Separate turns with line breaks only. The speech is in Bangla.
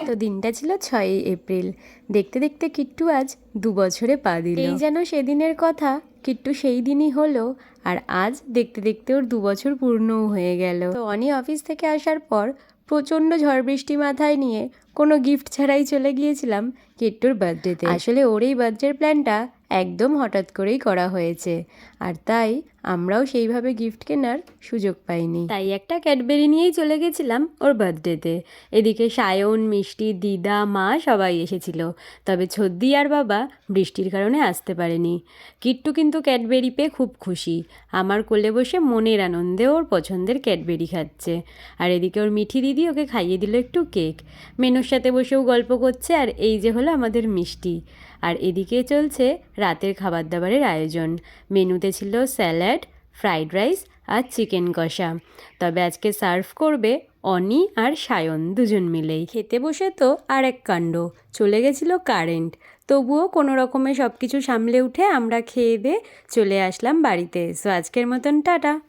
তো দিনটা ছিল 6ই এপ্রিল। দেখতে দেখতে কিট্টু আজ 2 বছরে পা দিল। এই যেন সেদিনের কথা, কিট্টু সেই দিনই হলো, আর আজ দেখতে দেখতে ওর 2 বছর পূর্ণও হয়ে গেল। তো অনি অফিস থেকে আসার পর প্রচণ্ড ঝড় বৃষ্টি মাথায় নিয়ে কোনো গিফট ছাড়াই চলে গিয়েছিলাম কিট্টুর বার্থডেতে। আসলে ওর এই বার্থডের প্ল্যানটা একদম হঠাৎ করেই করা হয়েছে, আর তাই আমরাও সেইভাবে গিফট কেনার সুযোগ পাইনি। তাই একটা ক্যাডবেরি নিয়েই চলে গেছিলাম ওর বার্থডেতে। এদিকে সায়ন, মিষ্টি, দিদা, মা সবাই এসেছিল, তবে ছদ্দি আর বাবা বৃষ্টির কারণে আসতে পারেনি। কিট্টু কিন্তু ক্যাডবেরি পেয়ে খুব খুশি, আমার কোলে বসে মনের আনন্দে ওর পছন্দের ক্যাডবেরি খাচ্ছে। আর এদিকে ওর মিঠি দিদি ওকে খাইয়ে দিল একটু কেক। মেনুর সাথে বসেও গল্প করছে, আর এই যে হলো আমাদের মিষ্টি। আর এদিকে চলছে রাতের খাবার দাবারের আয়োজন। মেনুতে ছিল স্যালাড, ফ্রাইড রাইস আর চিকেন কষা। তবে আজকে সার্ভ করবে অনি আর সায়ন দুজন মিলেই। খেতে বসে তো আর এক কাণ্ড, চলে গেছিল কারেন্ট। তবুও কোনো রকমে সব কিছু সামলে উঠে আমরা খেয়ে দিয়ে চলে আসলাম বাড়িতে। সো আজকের মতন টাটা।